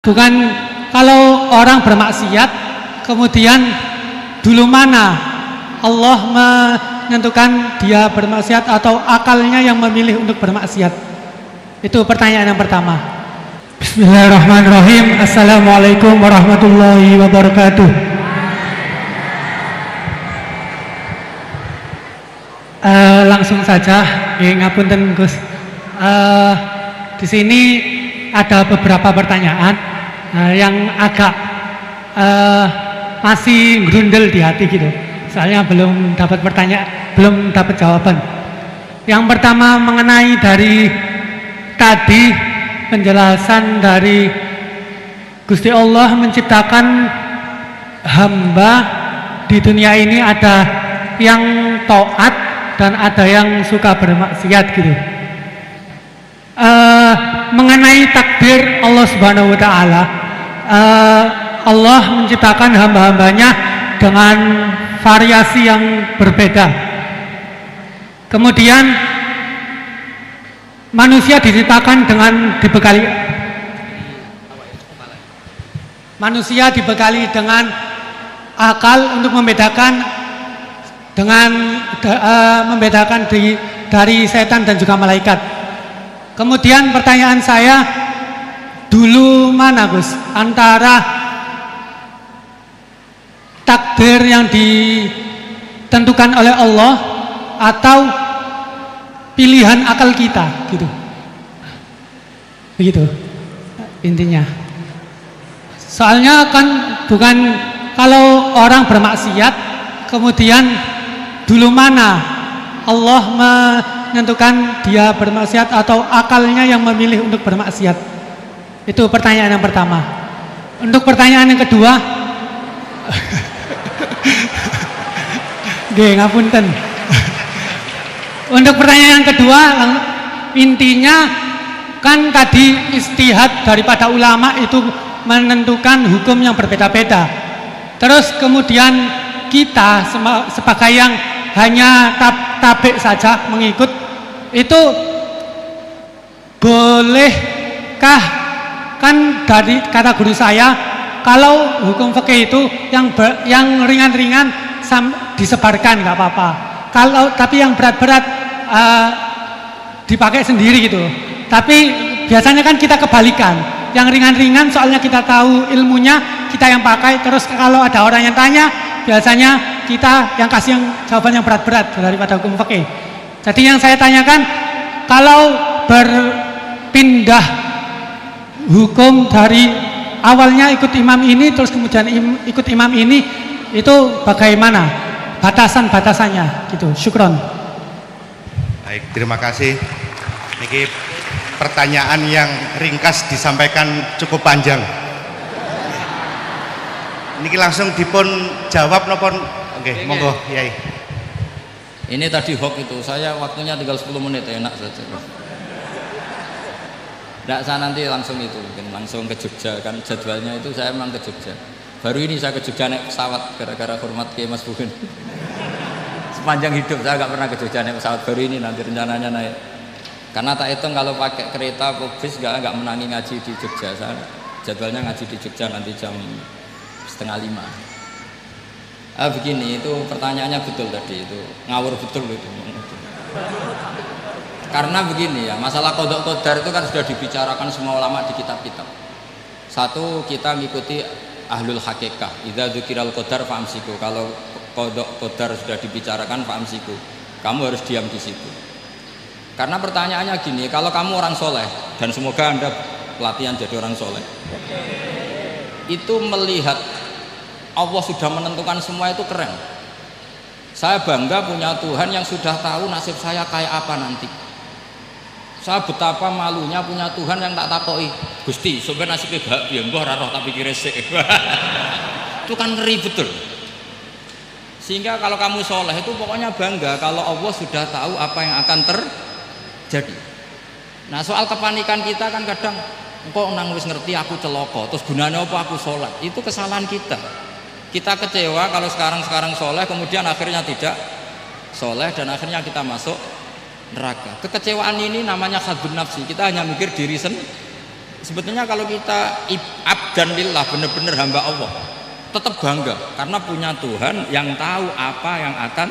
bukan kalau orang bermaksiat kemudian dulu mana Allah menentukan dia bermaksiat atau akalnya yang memilih untuk bermaksiat? Itu pertanyaan yang pertama. Bismillahirrahmanirrahim. Assalamualaikum warahmatullahi wabarakatuh. Langsung saja, ngapunten Gus. Di sini ada beberapa pertanyaan yang agak masih grundel di hati gitu. Soalnya belum dapat jawaban. Yang pertama mengenai dari tadi penjelasan dari Gusti Allah menciptakan hamba di dunia ini, ada yang taat dan ada yang suka bermaksiat gitu. Mengenai takdir Allah Subhanahu wa taala, Allah menciptakan hamba-hambanya dengan variasi yang berbeda. Kemudian manusia diciptakan dengan akal untuk membedakan dari setan dan juga malaikat. Kemudian pertanyaan saya, dulu mana Gus antara takdir yang ditentukan oleh Allah atau pilihan akal kita gitu? Begitu intinya. Soalnya kan bukan kalau orang bermaksiat kemudian dulu mana Allah menentukan dia bermaksiat atau akalnya yang memilih untuk bermaksiat? Itu pertanyaan yang pertama. Untuk pertanyaan yang kedua, ngapunten. Untuk pertanyaan yang kedua, intinya kan tadi istihad daripada ulama itu menentukan hukum yang berbeda-beda. Terus kemudian kita sebagai yang hanya tabik saja mengikut, itu bolehkah? Kan dari kata guru saya, kalau hukum fikih itu yang ringan-ringan disebarkan nggak apa-apa. Tapi yang berat-berat dipakai sendiri gitu. Tapi biasanya kan kita kebalikan. Yang ringan-ringan soalnya kita tahu ilmunya, kita yang pakai. Terus kalau ada orang yang tanya, biasanya kita yang kasih yang jawaban yang berat-berat daripada hukum fikih. Jadi yang saya tanyakan, kalau berpindah hukum dari awalnya ikut imam ini terus kemudian ikut imam ini, itu bagaimana batasan-batasannya gitu? Syukron. Baik, terima kasih. Niki pertanyaan yang ringkas disampaikan cukup panjang. Niki langsung dipun jawab nopon. Oke, monggo Yai. Ini tadi hoax itu, saya waktunya tinggal 10 menit, enak saja. Enggak, saya nanti langsung itu, mungkin langsung ke Jogja, kan jadwalnya itu saya memang ke Jogja. Baru ini saya ke Jogja naik pesawat gara-gara hormat ke Mas Bukin. Sepanjang hidup saya nggak pernah ke Jogja naik pesawat, baru ini nanti rencananya naik. Karena tak hitung kalau pakai kereta atau bis nggak menangi ngaji di Jogja. Saya jadwalnya ngaji di Jogja nanti jam 4:30. Begini, itu pertanyaannya betul tadi, itu ngawur betul itu. Karena begini ya, masalah qadha qadar itu kan sudah dibicarakan semua ulama di kitab-kitab. Satu, kita ngikuti ahlul hakikah, idza dzukiral qadar fa'amsiku. Kalau qadha qadar sudah dibicarakan fa'amsiku, kamu harus diam di situ. Karena pertanyaannya gini, kalau kamu orang soleh, dan semoga Anda pelatihan jadi orang soleh, itu melihat Allah sudah menentukan semua, itu keren. Saya bangga punya Tuhan yang sudah tahu nasib saya kayak apa nanti. Saya betapa malunya punya Tuhan yang tak takoi, Gusti, sebenarnya nasibnya bahagia, mbah roh tapi kira sik. Itu kan ngeri betul. Sehingga kalau kamu soleh itu pokoknya bangga kalau Allah sudah tahu apa yang akan terjadi. Nah, soal kepanikan kita kan kadang, kok nang wis ngerti aku celoko, terus gunanya apa aku sholat? Itu kesalahan kita. Kita kecewa kalau sekarang soleh, kemudian akhirnya tidak soleh dan akhirnya kita masuk neraka. Kekecewaan ini namanya khadun nafsi. Kita hanya mikir diri Sebetulnya kalau kita abdan lillah, benar-benar hamba Allah, tetap bangga karena punya Tuhan yang tahu apa yang akan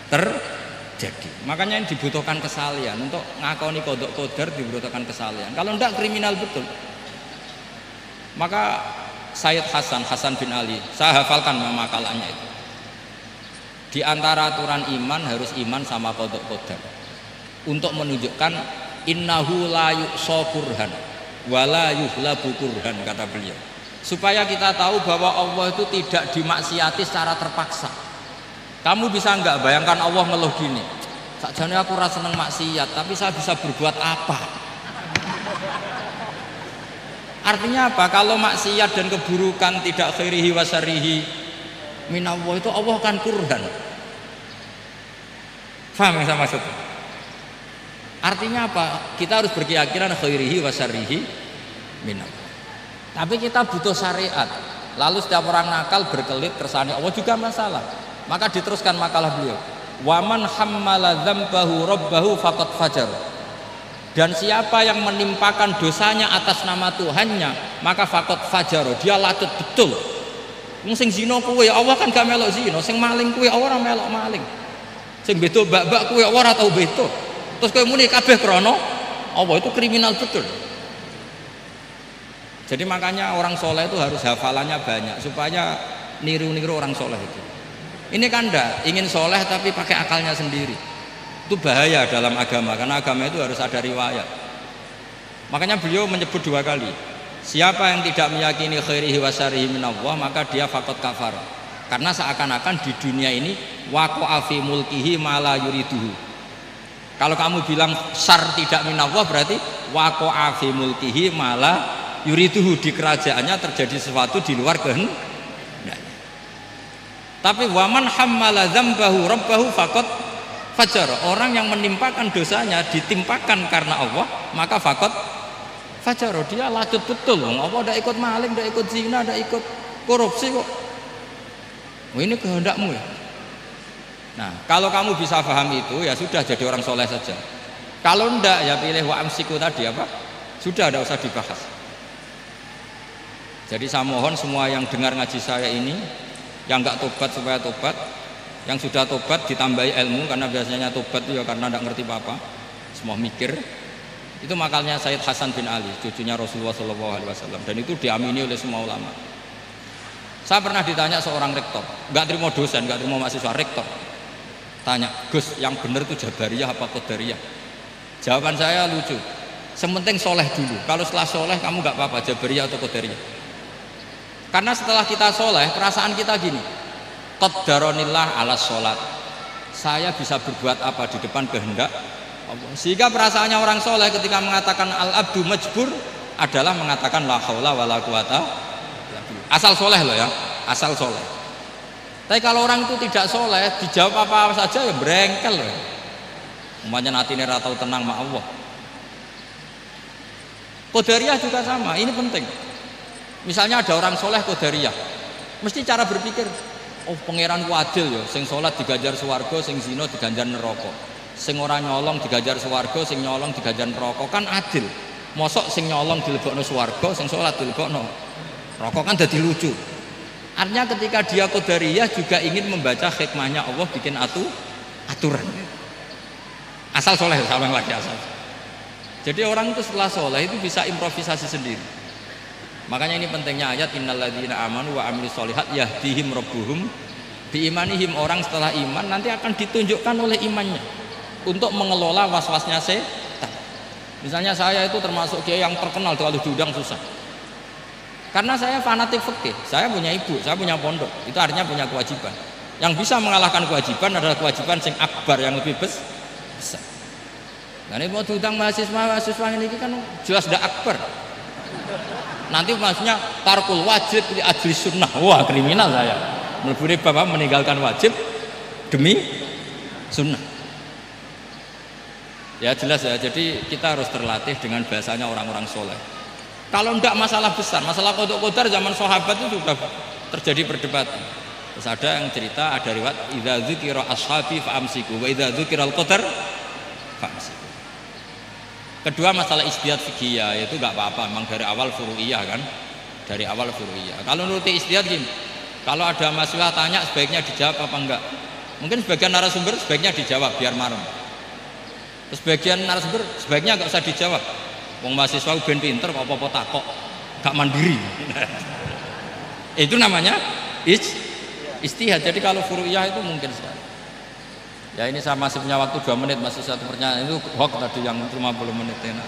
terjadi. Makanya yang dibutuhkan kesalian untuk ngakoni qada qadar, dibutuhkan kesalian. Kalau enggak kriminal betul. Maka Sayyid Hasan bin Ali, saya hafalkan makalannya itu. Di antara aturan iman harus iman sama qada qadar. Untuk menunjukkan innahu la yuqsa kurhan wala yuhlabu kurhan, kata beliau, supaya kita tahu bahwa Allah itu tidak dimaksiati secara terpaksa. Kamu bisa enggak bayangkan Allah ngeluh gini, sakjane aku ora seneng maksiat tapi saya bisa berbuat apa? Artinya apa? Kalau maksiat dan keburukan tidak khairihi wa syarrihi minallah, itu Allah kan kurhan. Faham yang saya maksud? Artinya apa? Kita harus berkeyakinan khairihi wa syarrihi minallah. Tapi kita butuh syariat. Lalu setiap orang nakal berkelit kersane Allah juga masalah. Maka diteruskan makalah beliau. Waman hammala dzambahu rabbahu faqad fajar. Dan siapa yang menimpakan dosanya atas nama Tuhannya, maka faqad fajar, dia lacut betul. Wong sing zina kuwe Allah kan gak melok zina, sing maling kuwe ora melok maling. Sing beto bak-bak kuwe ora tau beto. Terus kowe muni kabeh krana Allah, itu kriminal betul. Jadi makanya orang soleh itu harus hafalannya banyak supaya niru-niru orang soleh itu. Ini kan enggak ingin soleh tapi pakai akalnya sendiri. Itu bahaya dalam agama, karena agama itu harus ada riwayat. Makanya beliau menyebut 2 kali. Siapa yang tidak meyakini khairihi wa syarrihi minallah, maka dia faqad kafar. Karena seakan-akan di dunia ini waqa'a fi mulkihi ma la yuriduhu. Kalau kamu bilang syar tidak minallah, berarti waqa'a fi mulkihi ma la yuriduhu, di kerajaannya terjadi sesuatu di luar kehendak. Tapi waman hammala dzambahu rabbahu faqad fajar, orang yang menimpakan dosanya ditimpakan karena Allah, maka faqad fajar, dia lacut betul. Allah tidak ikut maling, tidak ikut zina, tidak ikut korupsi kok. Ini kehendakmu ya. Nah, kalau kamu bisa paham itu, ya sudah, jadi orang soleh saja. Kalau enggak, ya pilih wa amsiku tadi apa? Sudah, tidak usah dibahas. Jadi saya mohon semua yang dengar ngaji saya ini, yang enggak tobat supaya tobat, yang sudah tobat ditambahi ilmu, karena biasanya tobat itu ya karena tidak ngerti apa-apa, semua mikir. Itu makalnya Sayyid Hasan bin Ali, cucunya Rasulullah SAW, dan itu diamini oleh semua ulama. Saya pernah ditanya seorang rektor, nggak terima dosen, nggak terima mahasiswa, rektor tanya, Gus, yang benar itu Jabariyah apa Qadariyah? Jawaban saya lucu, sementing soleh dulu, kalau setelah soleh kamu nggak apa-apa Jabariyah atau Qadariyah. Karena setelah kita soleh, perasaan kita gini, qaddaronillah ala sholat, saya bisa berbuat apa di depan kehendak Allah. Sehingga perasaannya orang soleh ketika mengatakan al-abdu majbur adalah mengatakan la haula wala quwata, asal soleh loh ya, asal soleh. Tapi kalau orang itu tidak soleh, dijawab apa saja ya berengkel loh. Umpamanya natine ra tau tenang sama Allah. Qadariyah juga sama, ini penting. Misalnya ada orang soleh Qadariyah, mesti cara berpikir, oh pangeran ku adil ya, sing sholat diganjar swarga, sing zina diganjar neraka, sing ora nyolong diganjar swarga, sing nyolong diganjar neraka, kan adil. Mosok sing nyolong dilebokno swarga, sing sholat dilebokno neraka, kan jadi lucu. Artinya ketika dia Qadariyah juga ingin membaca hikmahnya Allah bikin aturan. Asal soleh, sama lagi asal. Jadi orang itu setelah soleh itu bisa improvisasi sendiri. Makanya ini pentingnya ayat innalladzina amanu wa amilus sholihat yahdihim rabbuhum biimanihim. Orang setelah iman nanti akan ditunjukkan oleh imannya untuk mengelola was-wasnya setan. Misalnya saya itu termasuk kiai yang terkenal kalau diundang susah. Karena saya fanatik fikih, saya punya ibu, saya punya pondok, itu artinya punya kewajiban. Yang bisa mengalahkan kewajiban adalah kewajiban sing akbar, yang lebih besar. Nah ini mau diundang mahasiswa ini kan jelas tidak akbar. Nanti maksudnya tarkul wajib di ajli sunnah, wah kriminal saya. Meleburi bapak meninggalkan wajib demi sunnah. Ya jelas ya, jadi kita harus terlatih dengan bahasanya orang-orang soleh. Kalau tidak masalah besar, masalah qada-qadar zaman sahabat itu sudah terjadi perdebatan. Terus ada yang cerita, ada riwayat idza dzukira ashabi fa amsiku wa idza dzukira al-qadar fa amsiku. Kedua masalah ijtihad fiqhiyah itu nggak apa-apa, memang dari awal furu'iyah kan, dari awal furu'iyah. Kalau nuruti ijtihad gini, kalau ada mahasiswa tanya sebaiknya dijawab apa enggak? Mungkin sebagian narasumber sebaiknya dijawab biar marem. Terus sebagian narasumber sebaiknya nggak usah dijawab. Wong mahasiswa ben pinter kok apa-apa takok, gak mandiri. Itu namanya ijtihad. Jadi kalau furu'iyah itu mungkin sekali. Ya ini saya masih punya waktu 2 menit, masih satu pertanyaan itu hoax tadi yang 50 menit enak.